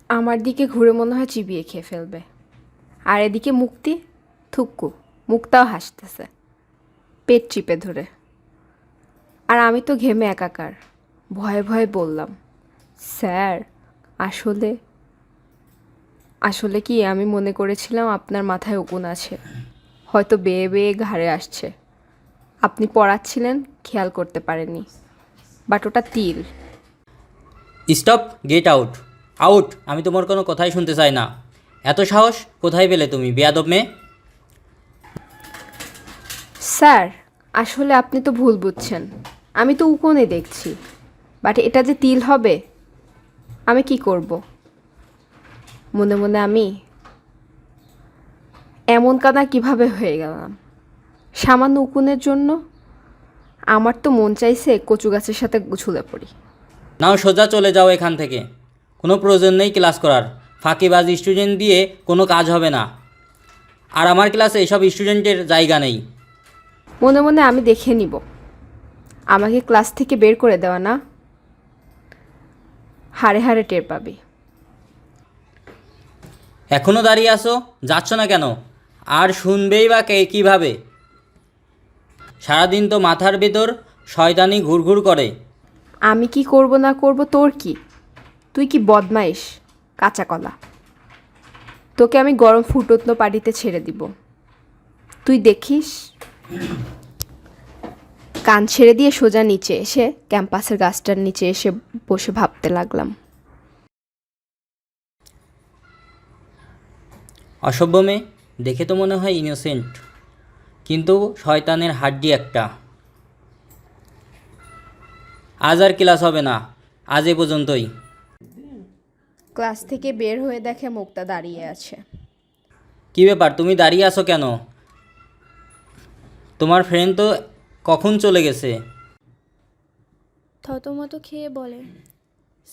আমার দিকে ঘুরে মনে হয় চিবিয়ে খেয়ে ফেলবে। আর এদিকে মুক্তি থুক্কু, মুক্তাও হাসতেছে পেট চিপে ধরে। আর আমি তো ঘেমে একাকার। ভয়ে ভয়ে বললাম, স্যার আসলে আসলে কি আমি মনে করেছিলাম আপনার মাথায় উকুন আছে, হয়তো বেয়ে বেয়ে ঘাড়ে আসছে। আপনি পড়াচ্ছিলেন, খেয়াল করতে পারেননি, বাট ওটা তিল। Stop, get out. আউট, আমি তোমার কোনো কথাই শুনতে চাই না। এত সাহস কোথায় পেলে তুমি, বেয়াদব মেয়ে? স্যার আসলে আপনি তো ভুল বুঝছেন, আমি তো উকুনে দেখছি, বাট এটা যে তিল হবে আমি কি করব। মনে মনে আমি এমন কাদা কিভাবে হয়ে গেলাম সামান্য উকুনের জন্য। আমার তো মন চাইছে কচু গাছের সাথে ঝুলে পড়ি। নাও সোজা চলে যাও এখান থেকে। কোনো প্রয়োজন নেই ক্লাস করার। ফাঁকিবাজ স্টুডেন্ট দিয়ে কোনো কাজ হবে না। আর আমার ক্লাসে এসব স্টুডেন্টের জায়গা নেই। মনে মনে আমি দেখে নিব। আমাকে ক্লাস থেকে বের করে দেওয়া না, হাড়ে হাড়ে টের পাবি। এখনও দাঁড়িয়ে আসো, যাচ্ছ না কেন? আর শুনবেই বা কে কীভাবে? সারাদিন তো মাথার ভেতর শয়তানি ঘুরঘুর করে। আমি কি করব না করব তোর কি? তুই কি বদমাইশ কাঁচা কলা? তোকে আমি গরম ফুটন্ত পানিতে ছেড়ে দিব, তুই দেখিস। কান ছেড়ে দিয়ে সোজা নিচে এসে ক্যাম্পাসের গাছটার নিচে এসে বসে ভাবতে লাগলাম। অসভ্য মেয়ে, দেখে তো মনে হয় ইনোসেন্ট, কিন্তু শয়তানের হাড্ডি একটা। আজ আর ক্লাস হবে না, আজ এ পর্যন্তই। ক্লাস থেকে বের হয়ে দেখে মুক্তা দাঁড়িয়ে আছে। কী ব্যাপার, তুমি দাঁড়িয়ে আছো কেন? তোমার ফ্রেন্ড তো কখন চলে গেছে। থতমত খেয়ে বলে,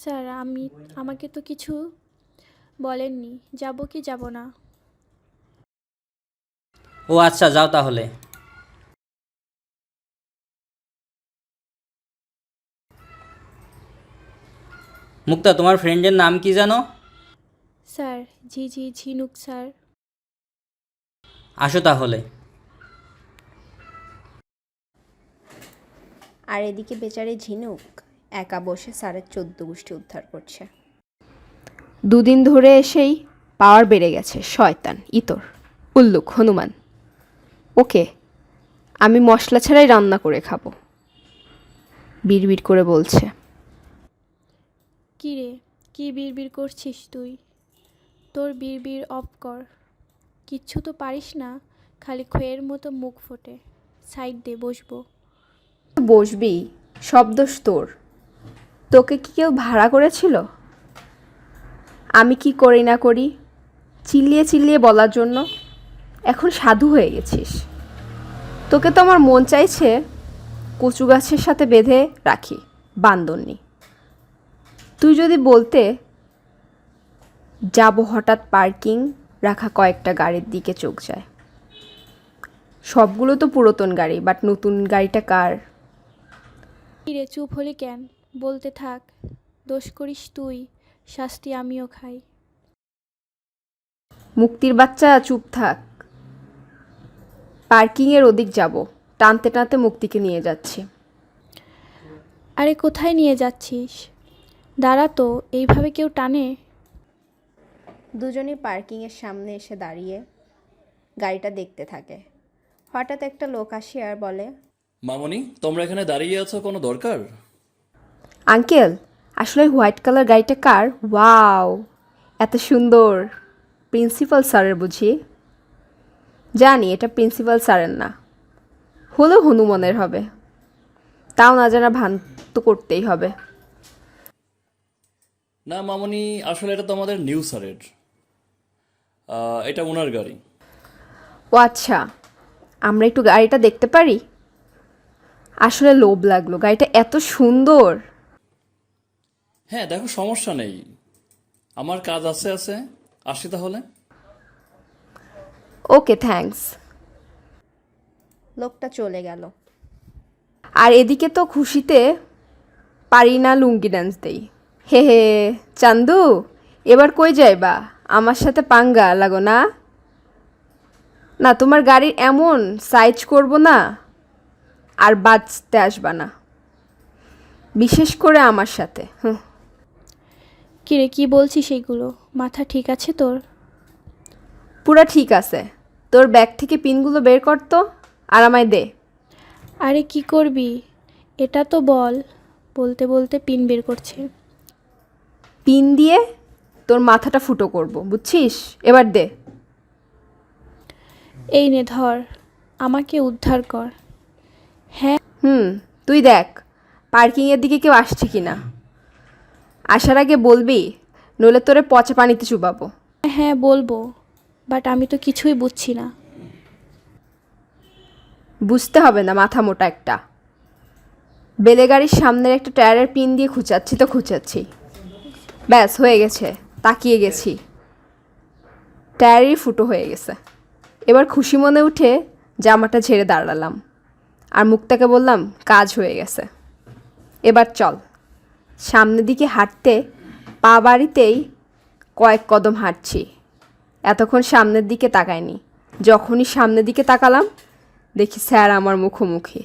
স্যার আমাকে তো কিছু বলেননি, যাব কি যাব না। ও আচ্ছা, যাও তাহলে। মুক্তা, তোমার ফ্রেন্ডের নাম কি জানো? স্যার ঝিনুক স্যার। আসো তাহলে। আর এদিকে বেচারে ঝিনুক একা বসে স্যারের 14 গোষ্ঠী উদ্ধার করছে। দুদিন ধরে এসেই পাওয়ার বেড়ে গেছে। শয়তান, ইতর, উল্লুক, হনুমান। ওকে আমি মশলা ছাড়াই রান্না করে খাবো। বিড়বিড় করে বলছে। কী রে, কী বিড়বিড় করছিস তুই? তোর বিড়বিড় অফ কর। কিচ্ছু তো পারিস না, খালি খয়ের মতো মুখ ফোটে। সাইড দে, বসবো। বসবি, সব দোষ তোর। তোকে কি কেউ ভাড়া করেছিল আমি কি করি না করি চিল্লিয়ে চিল্লিয়ে বলার জন্য? এখন সাধু হয়ে গেছিস। তোকে তো আমার মন চাইছে কচু গাছের সাথে বেঁধে রাখি, বান্দরনি। তুই যদি বলতে, যাব হঠাৎ পার্কিং রাখা কয়েকটা গাড়ির দিকে চোখ যায়। সবগুলো তো পুরাতন গাড়ি, বাট নতুন গাড়িটা কার? কী রে, চুপ হলি কেন? বলতে থাক। দোষ করিস তুই, শাস্তি আমিও খাই। মুক্তির বাচ্চা চুপ থাক। পার্কিংয়ের ওদিক যাব, টানতে টানতে মুক্তিকে নিয়ে যাচ্ছি। আরে কোথায় নিয়ে যাচ্ছিস? দাঁড়া তো, এইভাবে কেউ টানে? দুজনেই পার্কিংয়ের সামনে এসে দাঁড়িয়ে গাড়িটা দেখতে থাকে। হঠাৎ একটা লোক আসে আর বলে, মামনি, তোমরা এখানে দাঁড়িয়ে আছো, কোনো দরকার? আঙ্কেল আসলে হোয়াইট কালার গাড়িটা কার? ওয়াও, এত সুন্দর। প্রিন্সিপাল স্যারের বুঝি? জানি এটা প্রিন্সিপাল স্যারের না, হলেও হনুমানের হবে। তাও না জানা ভান তো করতেই হবে। না মামনি, আসলে এটা তো আমাদের নিউ স্যারের। এটা ওনার গাড়ি। ও আচ্ছা, আমরা একটু গাড়িটা দেখতে পারি? আসলে লোভ লাগলো, গাড়িটা এত সুন্দর। হ্যাঁ দেখো, সমস্যা নেই, আমার কাজ আছে আসি তাহলে। Okay thanks. লোকটা চলে গেল। আর এদিকে তো খুশিতে পারি না লুঙ্গি ডান্স দেই। হে হে, চান্দু এবার কই যাইবা? আমার সাথে পাঙ্গা লাগো না? না, তোমার গাড়ির এমন সাইজ করব না, আর বাঁচতে আসবা না, বিশেষ করে আমার সাথে। হুম। কিরে কি বলছিস সেইগুলো? মাথা ঠিক আছে তোর? পুরা ঠিক আছে। তোর ব্যাগ থেকে পিনগুলো বের কর তো, আর আমায় দে। আরে কি করবি? এটা তো বল। বলতে বলতে পিন বের করছে। পিন দিয়ে তোর মাথাটা ফুটো করব, বুঝছিস? এবার দে। এই নে ধর, আমাকে উদ্ধার কর। হ্যাঁ তুই দেখ পার্কিংয়ের দিকে কেউ আসছে কি না। আসার আগে বলবি, নইলে তোরে পচা পানিতে চুবাবো। হ্যাঁ বলবো, বাট আমি তো কিছুই বুঝছি না। বুঝতে হবে না, মাথা মোটা একটা। বেলে গাড়ির সামনের একটা টায়ারের পিন দিয়ে খুঁচাচ্ছি তো খুঁচাচ্ছি, ব্যাস হয়ে গেছে। তাকিয়ে গেছি, টায়ারই ফুটো হয়ে গেছে। এবার খুশি মনে উঠে জামাটা ঝেড়ে দাঁড়ালাম, আর মুক্তাকে বললাম কাজ হয়ে গেছে, এবার চল। সামনের দিকে হাঁটতে পা বাড়িতেই কয়েক কদম হাঁটছি, এতক্ষণ সামনের দিকে তাকাইনি। যখনই সামনের দিকে তাকালাম, দেখি স্যার আমার মুখোমুখি।